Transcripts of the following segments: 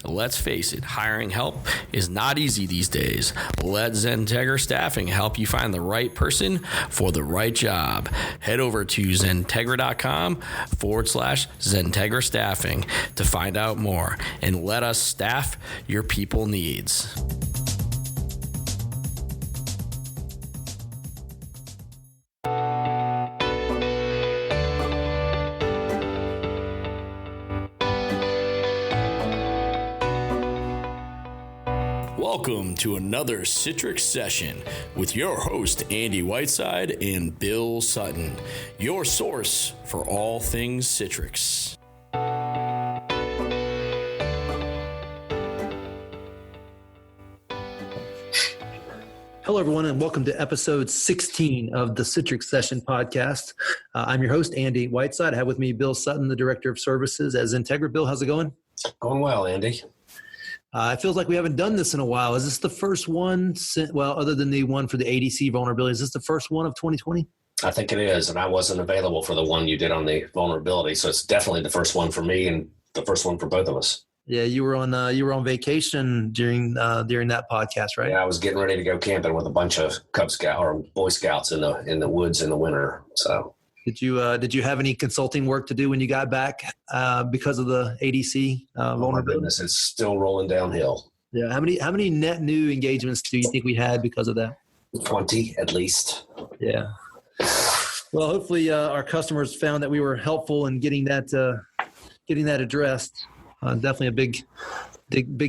Let's face it, hiring help is not easy these days. Let XenTegra Staffing help you find the right person for the right job. Head over to XenTegra.com/XenTegra Staffing to find out more and let us staff your people needs. Welcome to another Citrix Session with your host, Andy Whiteside and Bill Sutton, your source for all things Citrix. Hello, everyone, and welcome to episode 16 of the Citrix Session podcast. I'm your host, Andy Whiteside. I have with me Bill Sutton, the Director of Services at XenTegra. Bill, how's it going? Going well, Andy. It feels like we haven't done this in a while. Is this the first one, other than the one for the ADC vulnerability, is this the first one of 2020? I think it is, and I wasn't available for the one you did on the vulnerability, so it's definitely the first one for me and the first one for both of us. Yeah, you were on vacation during that podcast, right? Yeah, I was getting ready to go camping with a bunch of Cub Scout or Boy Scouts in the woods in the winter. So, did you have any consulting work to do when you got back because of the ADC vulnerability? Oh my goodness, it's still rolling downhill. Yeah, how many net new engagements do you think we had because of that? 20 at least. Yeah. Well, hopefully our customers found that we were helpful in getting that addressed. Definitely a big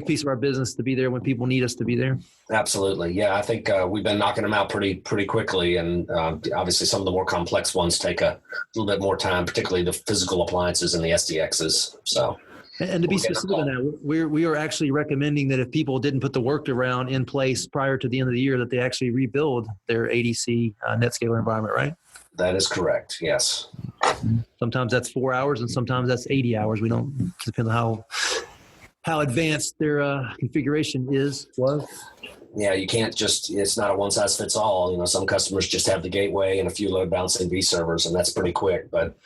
piece of our business to be there when people need us to be there. Absolutely. Yeah, I think we've been knocking them out pretty quickly. And obviously some of the more complex ones take a little bit more time, particularly the physical appliances and the SDXs. So, and to be specific on that, we are actually recommending that if people didn't put the workaround in place prior to the end of the year, that they actually rebuild their ADC NetScaler environment, right? That is correct. Yes. Sometimes that's 4 hours and sometimes that's 80 hours. We don't, depend on how advanced their configuration was. Yeah, you can't it's not a one size fits all. You know, some customers just have the gateway and a few load balancing V servers, and that's pretty quick. But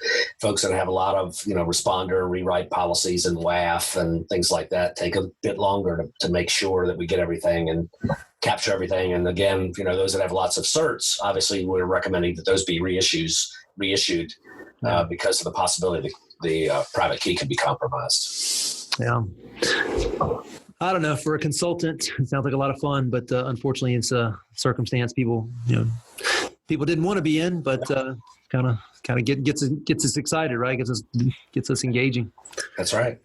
folks that have a lot of, responder rewrite policies and WAF and things like that take a bit longer to make sure that we get everything and capture everything. And again, those that have lots of certs, obviously we're recommending that those be reissued because of the possibility the private key can be compromised. Yeah. I don't know. For a consultant, it sounds like a lot of fun, but unfortunately, it's a circumstance people didn't want to be in, but kind of gets us excited, right? Gets us engaging. That's right.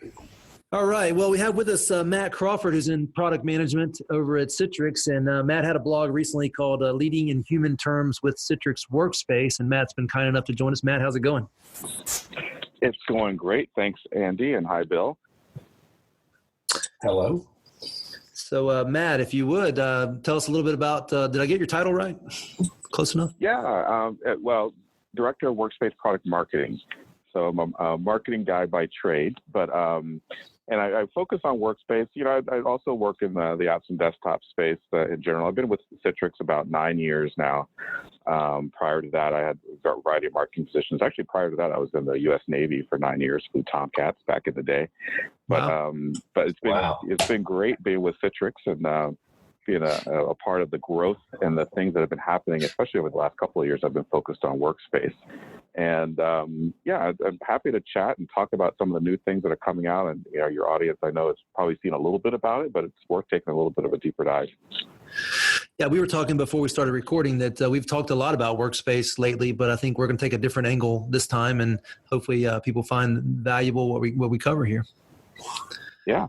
All right. Well, we have with us Matt Crawford, who's in product management over at Citrix, and Matt had a blog recently called "Leading in Human Terms with Citrix Workspace," and Matt's been kind enough to join us. Matt, how's it going? It's going great. Thanks, Andy, and hi, Bill. Hello. So, Matt, if you would, tell us a little bit about, did I get your title right? Close enough? Yeah. Well, Director of Workspace Product Marketing. So I'm a marketing guy by trade, but and I focus on Workspace. I also work in the apps and desktop space in general. I've been with Citrix about 9 years now. Prior to that, I had a variety of marketing positions. Actually, prior to that, I was in the U.S. Navy for 9 years, flew Tomcats back in the day. But wow. But it's been great being with Citrix and being a part of the growth and the things that have been happening, especially over the last couple of years. I've been focused on Workspace. And I'm happy to chat and talk about some of the new things that are coming out. And your audience, I know, has probably seen a little bit about it, but it's worth taking a little bit of a deeper dive. Yeah, we were talking before we started recording that we've talked a lot about Workspace lately, but I think we're going to take a different angle this time, and hopefully people find valuable what we cover here. Yeah.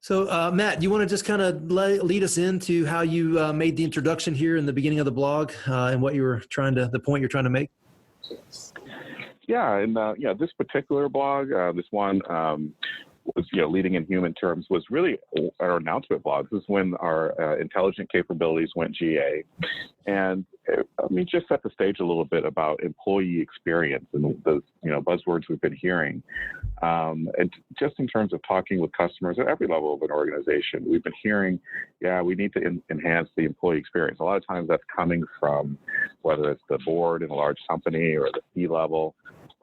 So, Matt, you want to just kind of lead us into how you made the introduction here in the beginning of the blog and what the point you're trying to make? Yeah, and this particular blog, this one was leading in human terms, was really our announcement blog. This is when our intelligent capabilities went GA, and let me just set the stage a little bit about employee experience and the buzzwords we've been hearing, and just in terms of talking with customers at every level of an organization, we've been hearing, we need to enhance the employee experience. A lot of times that's coming from whether it's the board in a large company or the C level,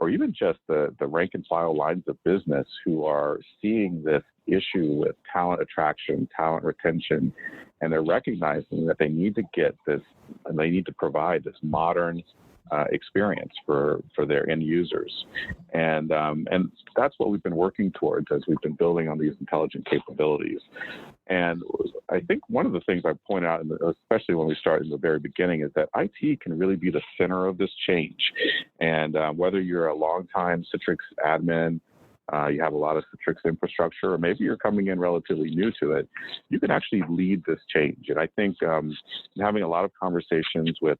or even just the rank and file lines of business who are seeing this issue with talent attraction, talent retention, and they're recognizing that they need to get this, and they need to provide this modern experience for their end users. And that's what we've been working towards as we've been building on these intelligent capabilities. And I think one of the things I point out, especially when we start in the very beginning, is that IT can really be the center of this change. And whether you're a longtime Citrix admin, you have a lot of Citrix infrastructure, or maybe you're coming in relatively new to it, you can actually lead this change. And I think having a lot of conversations with,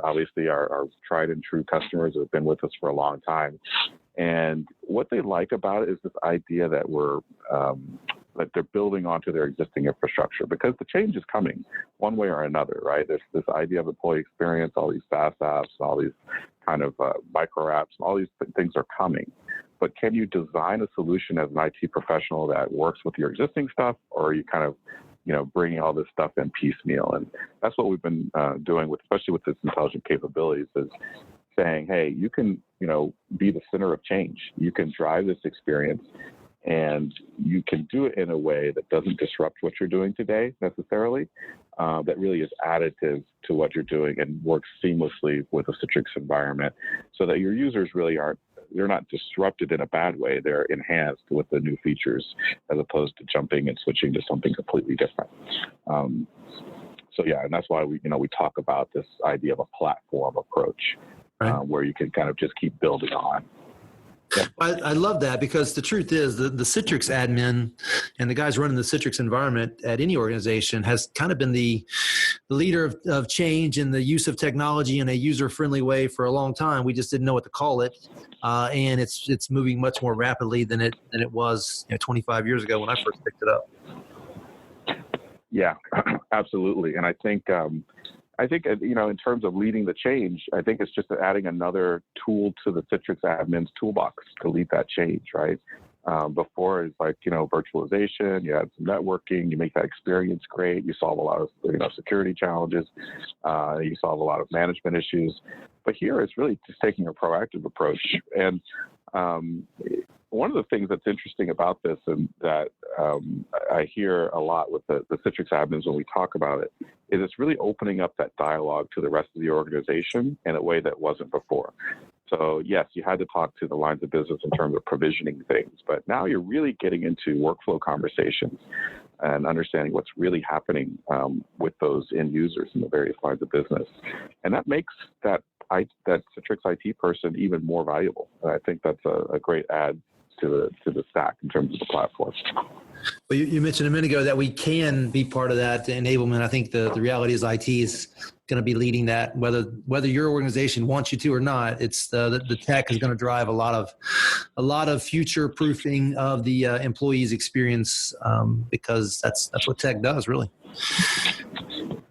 obviously, our tried and true customers who have been with us for a long time. And what they like about it is this idea that that they're building onto their existing infrastructure, because the change is coming one way or another, right? There's this idea of employee experience, all these SaaS apps, all these kind of micro apps, all these things are coming. But can you design a solution as an IT professional that works with your existing stuff, or are you kind of, bringing all this stuff in piecemeal? And that's what we've been doing, especially with this intelligent capabilities, is saying, hey, you can, be the center of change. You can drive this experience, and you can do it in a way that doesn't disrupt what you're doing today necessarily, that really is additive to what you're doing and works seamlessly with a Citrix environment, so that your users really they're not disrupted in a bad way. They're enhanced with the new features, as opposed to jumping and switching to something completely different. So yeah, and that's why we talk about this idea of a platform approach, right, where you can kind of just keep building on. Yeah. I love that, because the truth is the Citrix admin and the guys running the Citrix environment at any organization has kind of been the leader of change and the use of technology in a user-friendly way for a long time. We just didn't know what to call it, and it's moving much more rapidly than it was 25 years ago when I first picked it up. Yeah, absolutely. And I think in terms of leading the change, I think it's just adding another tool to the Citrix admin's toolbox to lead that change, right? Before it's like, virtualization, you add some networking, you make that experience great, you solve a lot of, security challenges, you solve a lot of management issues. But here it's really just taking a proactive approach. And one of the things that's interesting about this, and that I hear a lot with the Citrix admins when we talk about it, is it's really opening up that dialogue to the rest of the organization in a way that wasn't before. So yes, you had to talk to the lines of business in terms of provisioning things, but now you're really getting into workflow conversations and understanding what's really happening with those end users in the various lines of business. And that makes that Citrix IT person even more valuable. And I think that's a great add to the stack in terms of the platform. Well, you mentioned a minute ago that we can be part of that enablement. I think the reality is IT is going to be leading that, whether your organization wants you to or not. It's the tech is going to drive a lot of future proofing of the employee's experience, because that's what tech does, really.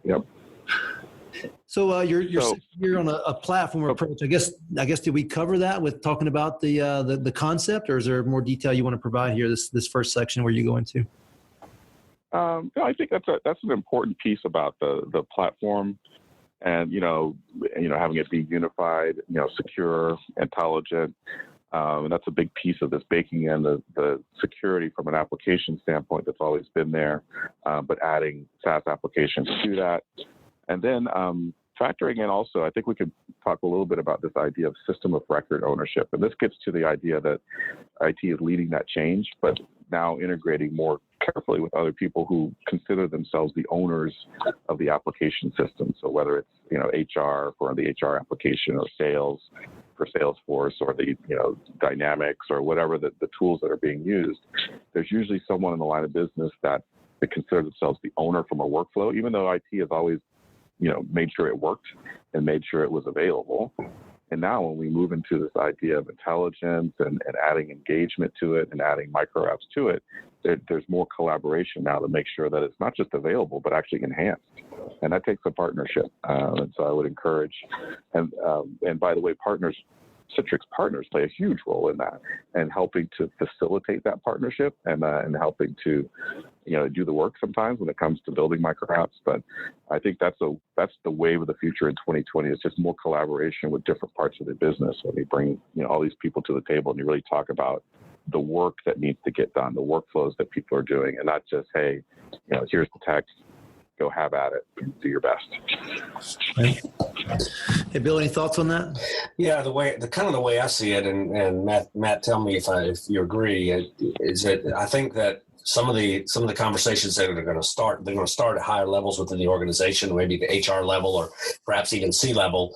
Yep. So you're on a platform approach. I guess did we cover that with talking about the concept, or is there more detail you want to provide here? This first section where you go into. No, I think that's an important piece about the platform, and having it be unified, secure, intelligent. And that's a big piece of this, baking in the security from an application standpoint that's always been there, but adding SaaS applications to that. And then factoring in also, I think we could talk a little bit about this idea of system of record ownership. And this gets to the idea that IT is leading that change, but now integrating more carefully with other people who consider themselves the owners of the application system. So whether it's, HR for the HR application, or sales for Salesforce, or the, Dynamics, or whatever the tools that are being used, there's usually someone in the line of business that they consider themselves the owner from a workflow, even though IT has always made sure it worked and made sure it was available. And now when we move into this idea of intelligence and adding engagement to it and adding micro apps to it, there's more collaboration now to make sure that it's not just available, but actually enhanced. And that takes a partnership. And so I would encourage, and by the way, partners Citrix partners play a huge role in that and helping to facilitate that partnership and helping to, do the work sometimes when it comes to building micro apps. But I think that's the wave of the future in 2020. It's just more collaboration with different parts of the business when they bring, all these people to the table and you really talk about the work that needs to get done, the workflows that people are doing, and not just, hey, here's the text, go have at it, do your best. Right. Hey, Bill, any thoughts on that? Yeah, the way I see it, and Matt, tell me if you agree, is that I think that some of the conversations that are going to start, they're going to start at higher levels within the organization, maybe the HR level or perhaps even C level,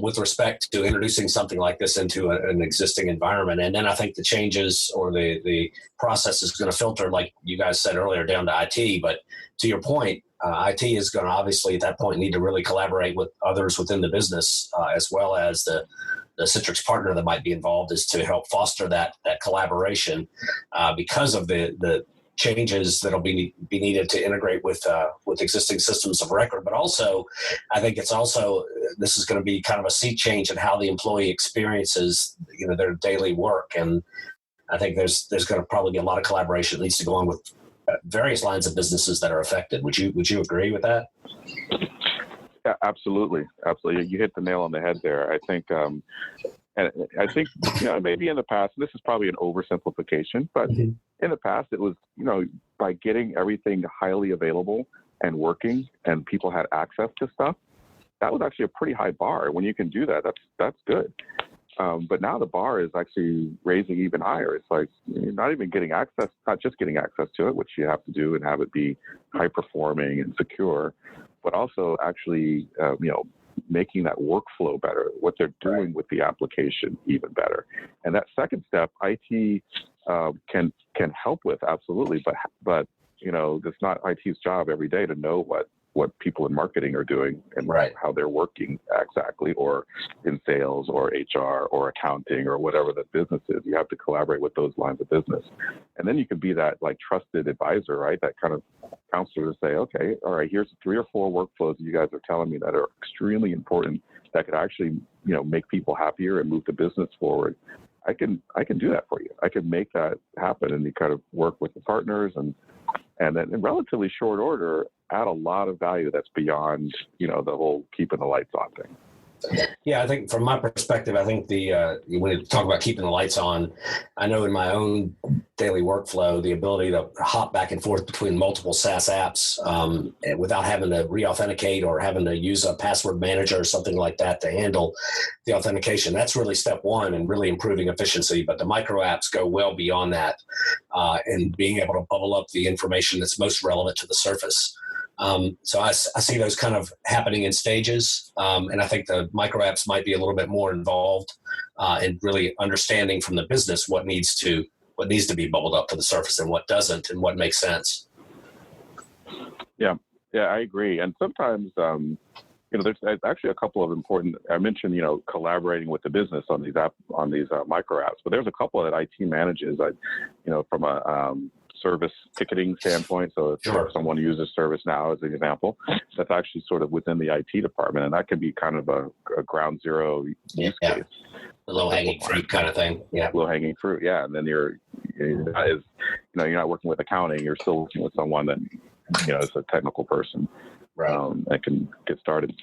with respect to introducing something like this into an existing environment. And then I think the changes or the process is going to filter, like you guys said earlier, down to IT. But to your point, IT is going to obviously at that point need to really collaborate with others within the business, as well as the Citrix partner that might be involved, is to help foster that collaboration because of the changes that'll be needed to integrate with existing systems of record. But also, I think this is going to be kind of a sea change in how the employee experiences their daily work. And I think there's going to probably be a lot of collaboration that needs to go on with various lines of businesses that are affected. Would you agree with that? Yeah, absolutely. You hit the nail on the head there. I think, maybe in the past, this is probably an oversimplification, but in the past it was, by getting everything highly available and working and people had access to stuff, that was actually a pretty high bar. When you can do that, that's good. But now the bar is actually raising even higher. It's like you're not even getting access, not just getting access to it, which you have to do and have it be high performing and secure, but also actually, making that workflow better, what they're doing with the application even better. And that second step, IT can help with, absolutely, but it's not IT's job every day to know what people in marketing are doing and how they're working exactly, or in sales or HR or accounting or whatever the business is. You have to collaborate with those lines of business. And then you can be that trusted advisor, right? That kind of counselor to say, okay, all right, here's 3 or 4 workflows that you guys are telling me that are extremely important that could actually, make people happier and move the business forward. I can do that for you. I can make that happen. And you kind of work with the partners and then in relatively short order, add a lot of value that's beyond, the whole keeping the lights on thing. Yeah, I think from my perspective, I think when you talk about keeping the lights on, I know in my own daily workflow, the ability to hop back and forth between multiple SaaS apps without having to re-authenticate or having to use a password manager or something like that to handle the authentication. That's really step one and really improving efficiency. But the micro apps go well beyond that and being able to bubble up the information that's most relevant to the surface. So I see those kind of happening in stages, and I think the micro apps might be a little bit more involved in really understanding from the business what needs to be bubbled up to the surface and what doesn't, and what makes sense. Yeah, I agree. And sometimes, there's actually a couple of important. I mentioned, collaborating with the business on these micro apps, but there's a couple that IT manages. From a service ticketing standpoint. So if someone uses ServiceNow as an example, that's actually sort of within the IT department, and that can be kind of a ground zero use case. The low-hanging fruit kind of thing. Yeah. Low-hanging fruit. Yeah. And then you're not working with accounting. You're still working with someone that, is a technical person that can get started.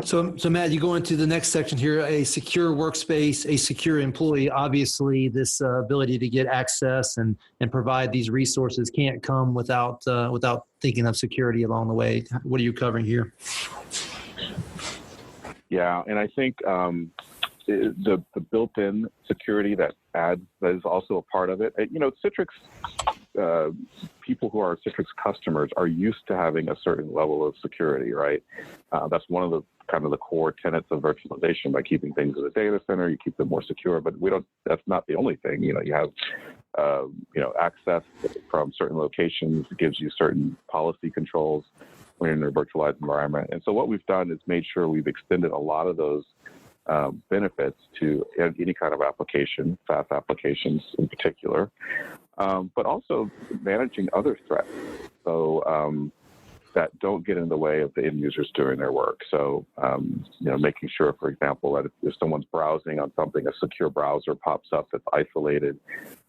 So Matt, you go into the next section here, a secure workspace, a secure employee. Obviously, this ability to get access and provide these resources can't come without thinking of security along the way. What are you covering here? Yeah, and I think the built-in security that is also a part of it. Citrix people who are Citrix customers are used to having a certain level of security, right? That's one of the kind of the core tenets of virtualization. By keeping things in the data center, you keep them more secure. But that's not the only thing. You have access from certain locations. It gives you certain policy controls when you're in a virtualized environment. And so what we've done is made sure we've extended a lot of those benefits to any kind of application, SaaS applications in particular, but also managing other threats. So, that don't get in the way of the end users doing their work. So, making sure, for example, that if someone's browsing on something, a secure browser pops up that's isolated,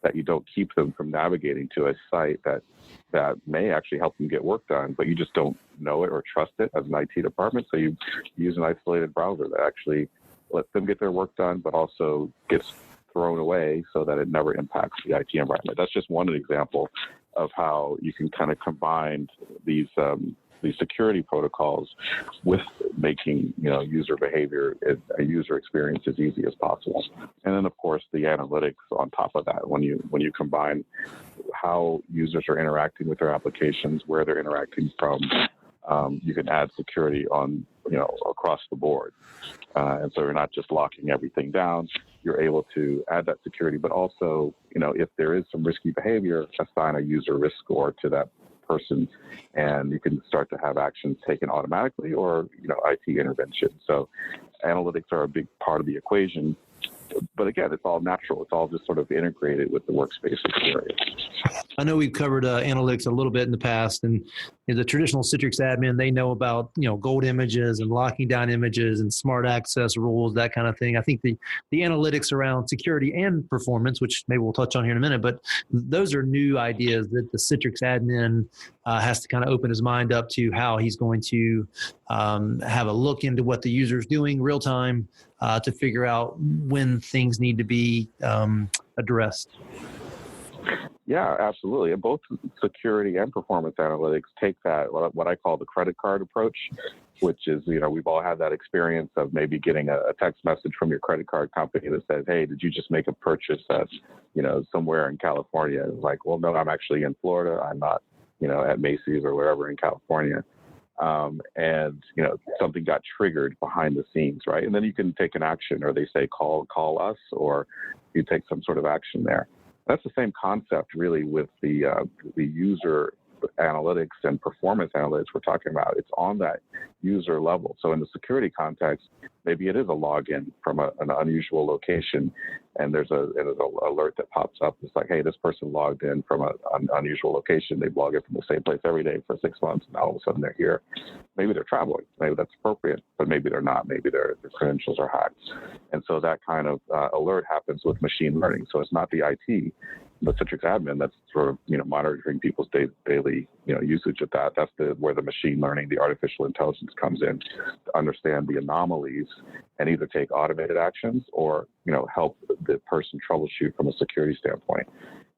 that you don't keep them from navigating to a site that may actually help them get work done, but you just don't know it or trust it as an IT department. So you use an isolated browser that actually lets them get their work done, but also gets thrown away so that it never impacts the IT environment. That's just one example of how you can kind of combine these security protocols with making user behavior, a user experience as easy as possible. And then of course the analytics on top of that, when you combine how users are interacting with their applications, where they're interacting from, you can add security on across the board. And so you're not just locking everything down, you're able to add that security, but also, if there is some risky behavior, assign a user risk score to that person, and you can start to have actions taken automatically or, IT intervention. So analytics are a big part of the equation. But again, it's all natural. It's all just sort of integrated with the workspace experience. I know we've covered analytics a little bit in the past, and the traditional Citrix admin, they know about gold images and locking down images and smart access rules, that kind of thing. I think the analytics around security and performance, which maybe we'll touch on here in a minute, but those are new ideas that the Citrix admin has to kind of open his mind up to, how he's going to have a look into what the user is doing real time to figure out when things need to be addressed. Yeah, absolutely. And both security and performance analytics take that, what I call the credit card approach, which is, we've all had that experience of maybe getting a text message from your credit card company that says, hey, did you just make a purchase at, somewhere in California? It's like, well, no, I'm actually in Florida. I'm not, at Macy's or wherever in California. And something got triggered behind the scenes, right? And then you can take an action, or they say, call us, or you take some sort of action there. That's the same concept, really, with the user analytics and performance analytics we're talking about. It's on that user level. So in the security context, maybe it is a login from an unusual location, and there's an alert that pops up. It's like, hey, this person logged in from an unusual location. They've logged in from the same place every day for 6 months, and all of a sudden they're here. Maybe they're traveling. Maybe that's appropriate, but maybe they're not. Maybe their credentials are hacked. And so that kind of alert happens with machine learning. So it's not the IT, the Citrix admin that's sort of monitoring people's daily usage of that. That's where the machine learning, the artificial intelligence comes in to understand the anomalies and either take automated actions or help the person troubleshoot from a security standpoint.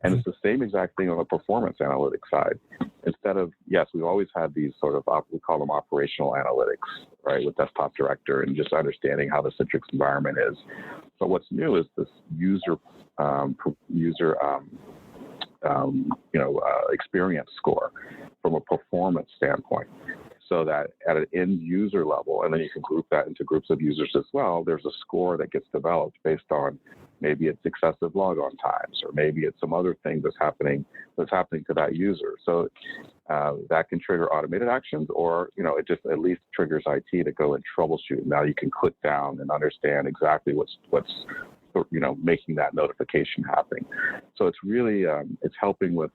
And it's the same exact thing on the performance analytics side. Instead of, yes, we've always had these sort of, we call them operational analytics, right, with Desktop Director and just understanding how the Citrix environment is. But what's new is this user experience score from a performance standpoint. So that at an end user level, and then you can group that into groups of users as well, there's a score that gets developed based on maybe it's excessive logon times, or maybe it's some other thing that's happening to that user. So that can trigger automated actions, or it just at least triggers IT to go and troubleshoot. Now you can click down and understand exactly what's making that notification happening. So it's really it's helping with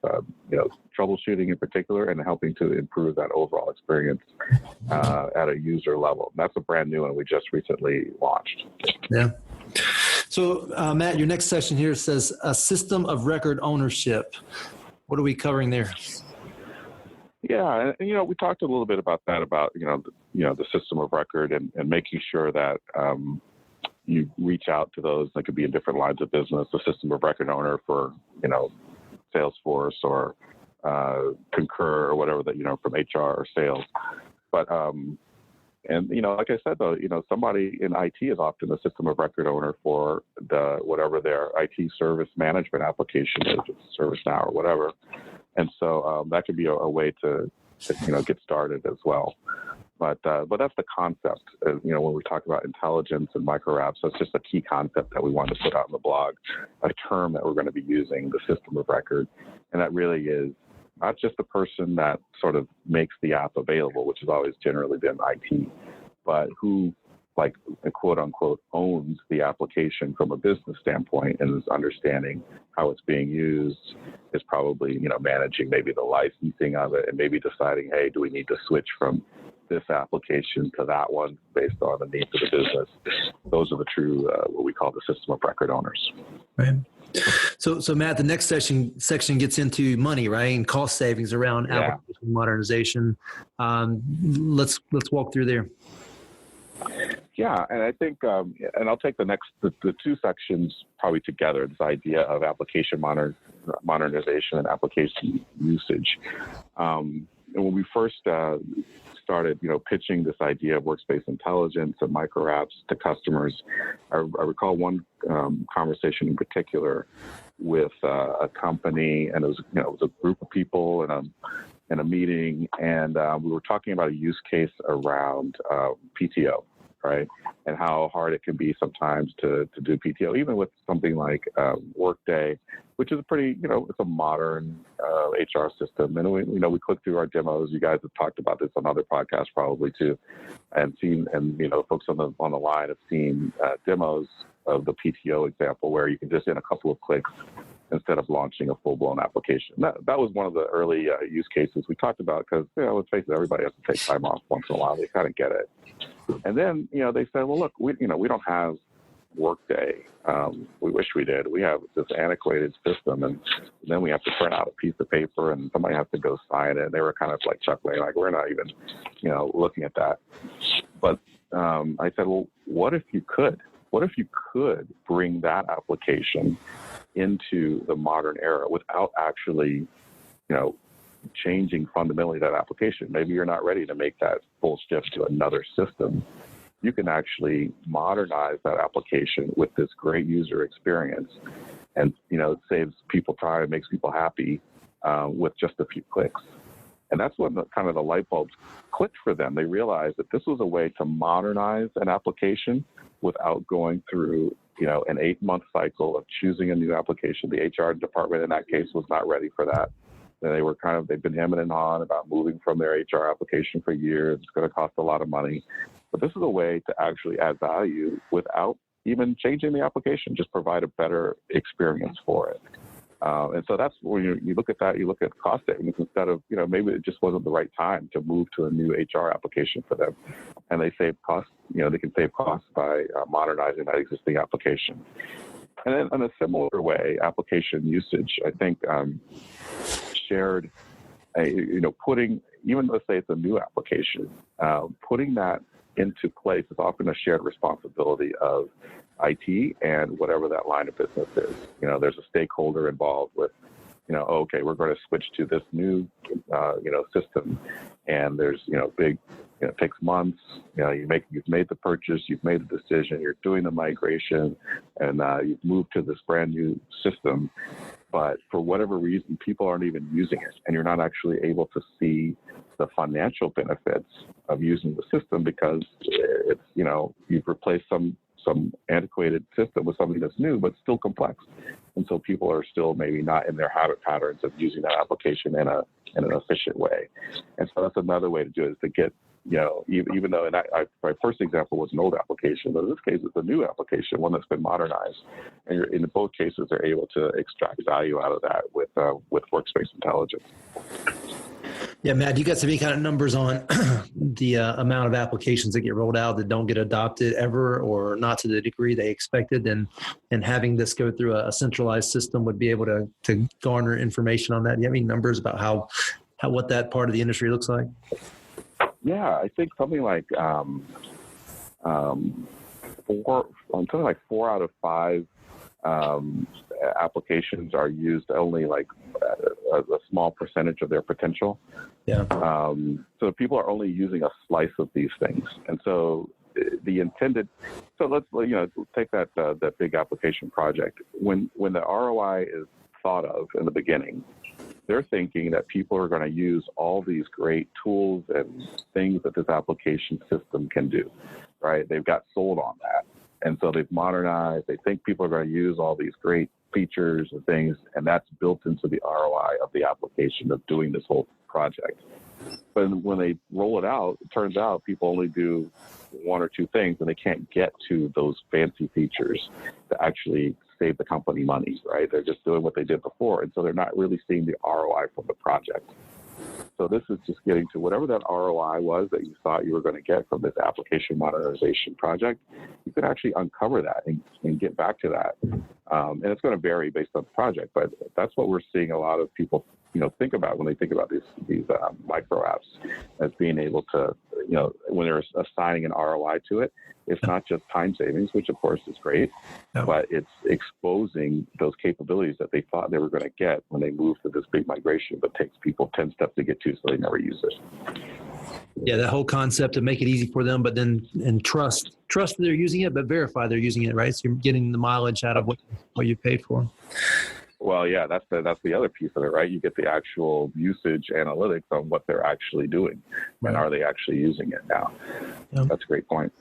troubleshooting in particular, and helping to improve that overall experience at a user level. That's a brand new one we just recently launched. Yeah. So Matt, your next session here says a system of record ownership. What are we covering there? Yeah, and we talked a little bit about that, about the system of record and making sure that you reach out to those that could be in different lines of business, the system of record owner for, Salesforce or Concur or whatever that, from HR or sales. But, like I said, though, somebody in IT is often the system of record owner for whatever their IT service management application is, ServiceNow or whatever. And so that could be a way to get started as well. But that's the concept. When we talk about intelligence and micro apps, that's just a key concept that we wanted to put out in the blog, a term that we're going to be using, the system of record. And that really is not just the person that sort of makes the app available, which has always generally been IT, but who like quote unquote owns the application from a business standpoint and is understanding how it's being used, is probably, managing maybe the licensing of it and maybe deciding, hey, do we need to switch from this application to that one based on the needs of the business. Those are the true, what we call the system of record owners. Right. So Matt, the next section gets into money, right, and cost savings around application modernization. Let's walk through there. Yeah, and I think, and I'll take the two sections probably together, this idea of application modernization and application usage. And when we first started, pitching this idea of workspace intelligence and micro apps to customers, I recall one conversation in particular with a company, and it was a group of people in a meeting, and we were talking about a use case around PTO, right? And how hard it can be sometimes to do PTO, even with something like Workday, which is a pretty, it's a modern HR system. And we click through our demos. You guys have talked about this on other podcasts probably too, and seen, and folks on the line have seen demos of the PTO example where you can just in a couple of clicks instead of launching a full-blown application. That was one of the early use cases we talked about because, let's face it, everybody has to take time off once in a while. They kind of get it. And then, they said, well, look, we don't have Workday. We wish we did. We have this antiquated system, and then we have to print out a piece of paper, and somebody has to go sign it. And they were kind of like chuckling, like, we're not even, looking at that. But I said, well, what if you could? What if you could bring that application into the modern era without actually, changing fundamentally that application? Maybe you're not ready to make that full shift to another system. You can actually modernize that application with this great user experience. And, it saves people time, makes people happy with just a few clicks. And that's when the light bulbs clicked for them. They realized that this was a way to modernize an application without going through, an 8-month cycle of choosing a new application. The HR department in that case was not ready for that. They've been hemming and hawing about moving from their HR application for years. It's going to cost a lot of money. But this is a way to actually add value without even changing the application, just provide a better experience for it. And so that's when you look at that, you look at cost savings instead of, maybe it just wasn't the right time to move to a new HR application for them. And they save costs, they can save costs by modernizing that existing application. And then in a similar way, application usage, I think shared, putting, even let's say it's a new application, putting that into place is often a shared responsibility of IT and whatever that line of business is. There's a stakeholder involved with, okay, we're going to switch to this new, system, and there's, big, it takes months. You've made the purchase, you've made the decision, you're doing the migration, and you've moved to this brand new system. But for whatever reason, people aren't even using it, and you're not actually able to see the financial benefits of using the system because it's, you've replaced some antiquated system with something that's new, but still complex. And so people are still maybe not in their habit patterns of using that application in an efficient way. And so that's another way to do it, is to get, even though my first example was an old application, but in this case, it's a new application, one that's been modernized. And in both cases, they're able to extract value out of that with Workspace Intelligence. Yeah, Matt, you got some kind of numbers on the amount of applications that get rolled out that don't get adopted ever, or not to the degree they expected, and having this go through a centralized system would be able to garner information on that? Do you have any numbers about how what that part of the industry looks like? Yeah, I think something like 4 out of 5 applications are used only like a small percentage of their potential. Yeah. So people are only using a slice of these things, and so the intended. So let's take that big application project. When the ROI is thought of in the beginning, they're thinking that people are going to use all these great tools and things that this application system can do, right? They've got sold on that. And so they've modernized. They think people are going to use all these great features and things, and that's built into the ROI of the application of doing this whole project. But when they roll it out, it turns out people only do one or two things, and they can't get to those fancy features to actually save the company money, right? They're just doing what they did before, and so they're not really seeing the ROI from the project. So this is just getting to whatever that ROI was that you thought you were going to get from this application modernization project. You can actually uncover that and get back to that. And it's going to vary based on the project, but that's what we're seeing a lot of people, think about when they think about these micro apps as being able to, when they're assigning an ROI to it. It's not just time savings, which of course is great, but it's exposing those capabilities that they thought they were going to get when they move to this big migration, but takes people 10 steps to get to, so they never use it. Yeah, that whole concept to make it easy for them, but then trust that they're using it, but verify they're using it, right? So you're getting the mileage out of what you paid for. Well, yeah, that's the other piece of it, right? You get the actual usage analytics on what they're actually doing, and are they actually using it now? Yeah. That's a great point.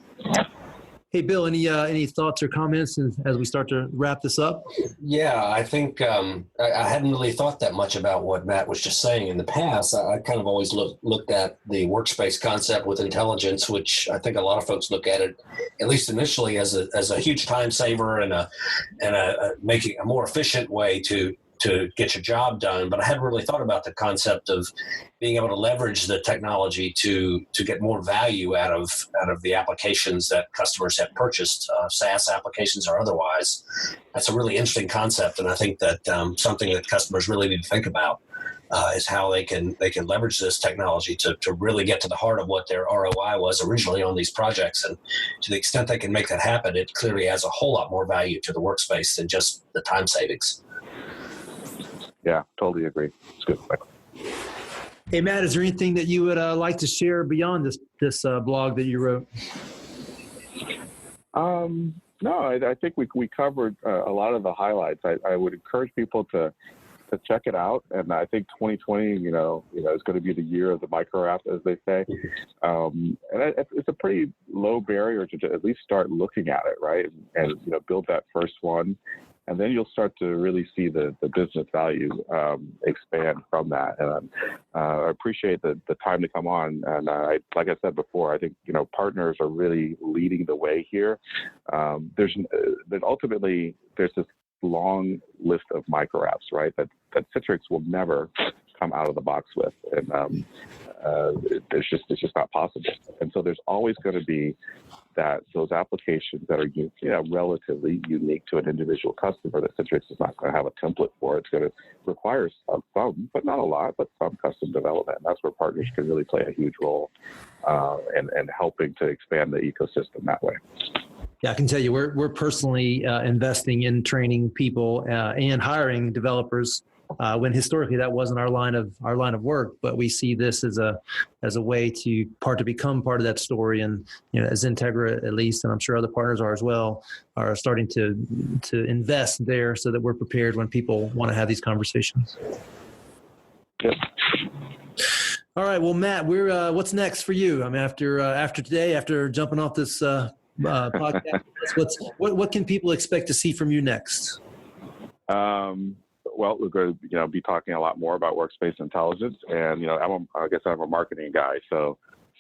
Hey, Bill, any thoughts or comments as we start to wrap this up? Yeah, I think I hadn't really thought that much about what Matt was just saying in the past. I kind of always looked at the workspace concept with intelligence, which I think a lot of folks look at it, at least initially, as a huge time saver and a making a more efficient way to get your job done. But I hadn't really thought about the concept of being able to leverage the technology to get more value out of the applications that customers have purchased, SaaS applications or otherwise. That's a really interesting concept, and I think that something that customers really need to think about is how they can leverage this technology to really get to the heart of what their ROI was originally on these projects. And to the extent they can make that happen, it clearly adds a whole lot more value to the workspace than just the time savings. Yeah, totally agree. It's good. Hey, Matt, is there anything that you would like to share beyond this blog that you wrote? No, I think we covered a lot of the highlights. I would encourage people to check it out, and I think 2020, is going to be the year of the micro app, as they say. And it's a pretty low barrier to at least start looking at it, right? And build that first one. And then you'll start to really see the business value expand from that. And I appreciate the time to come on. And like I said before, I think partners are really leading the way here. There's ultimately this long list of micro apps, right? That Citrix will never come out of the box with, and it's just not possible. And so there's always going to be those applications that are relatively unique to an individual customer that Citrix is not going to have a template for. It's going to require some, but not a lot, but some custom development. And that's where partners can really play a huge role in helping to expand the ecosystem that way. Yeah, I can tell you, we're personally investing in training people and hiring developers. When historically that wasn't our line of work, but we see this as a way to become part of that story, and as XenTegra at least, and I'm sure other partners are as well, are starting to invest there so that we're prepared when people want to have these conversations. Yep. All right, well, Matt, we're what's next for you? I mean, after today, after jumping off this podcast, what can people expect to see from you next? Well, we're going to be talking a lot more about workspace intelligence, and I guess I'm a marketing guy, so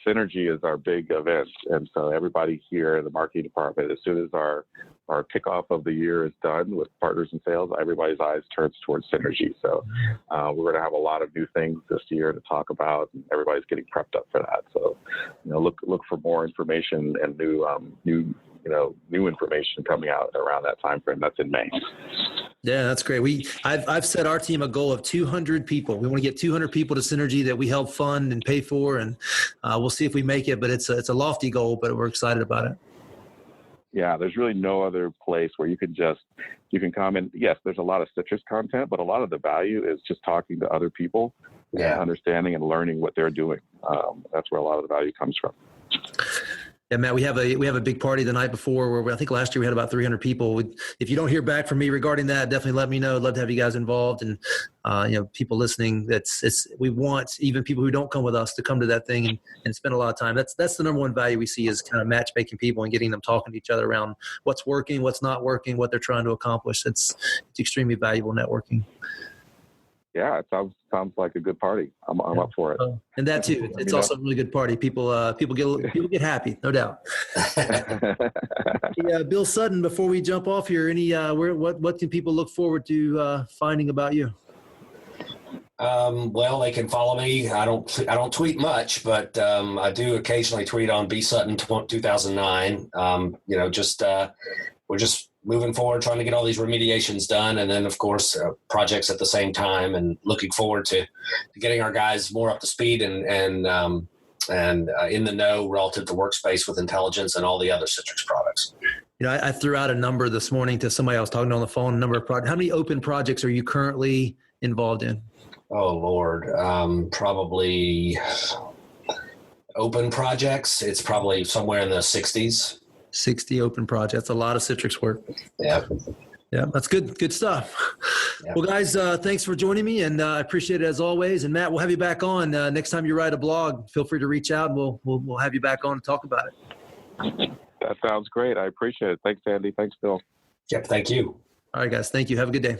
Synergy is our big event, and so everybody here in the marketing department, as soon as our kickoff of the year is done with partners and sales, everybody's eyes turns towards Synergy. So we're going to have a lot of new things this year to talk about, and everybody's getting prepped up for that. So look for more information and new information coming out around that time frame. That's in May. Yeah, that's great. I've set our team a goal of 200 people. We want to get 200 people to Synergy that we help fund and pay for, and we'll see if we make it. But it's a lofty goal, but we're excited about it. Yeah, there's really no other place where you can come in. Yes, there's a lot of Citrix content, but a lot of the value is just talking to other people and understanding and learning what they're doing. That's where a lot of the value comes from. Yeah, Matt, we have a big party the night before where I think last year we had about 300 people. If you don't hear back from me regarding that, definitely let me know. I'd love to have you guys involved, and people listening. We want even people who don't come with us to come to that thing and spend a lot of time. That's the number one value we see is kind of matchmaking people and getting them talking to each other around what's working, what's not working, what they're trying to accomplish. It's extremely valuable networking. Yeah, it sounds like a good party. I'm up for it. And that too. It's also a really good party. People get happy, no doubt. Yeah, Bill Sutton. Before we jump off here, what can people look forward to finding about you? Well, they can follow me. I don't tweet much, but I do occasionally tweet on bsutton 2009. We're just moving forward, trying to get all these remediations done, and then of course projects at the same time, and looking forward to getting our guys more up to speed and in the know relative to Workspace with intelligence and all the other Citrix products. I threw out a number this morning to somebody I was talking to on the phone. A number of projects. How many open projects are you currently involved in? Oh Lord, probably open projects. It's probably somewhere in the 60s. 60 open projects. That's a lot of Citrix work. Yeah. Yeah, that's good stuff. Yeah. Well, guys, thanks for joining me, and I appreciate it as always. And Matt, we'll have you back on next time you write a blog. Feel free to reach out, and we'll have you back on to talk about it. That sounds great. I appreciate it. Thanks, Andy. Thanks, Bill. Yep. Thank you. All right, guys. Thank you. Have a good day.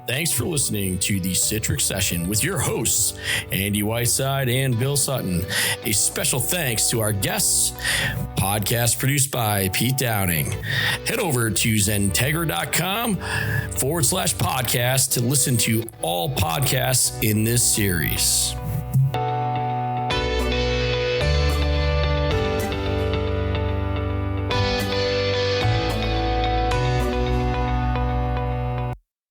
Thanks for listening to the Citrix Session with your hosts, Andy Whiteside and Bill Sutton. A special thanks to our guests, podcast produced by Pete Downing. Head over to XenTegra.com/podcast to listen to all podcasts in this series.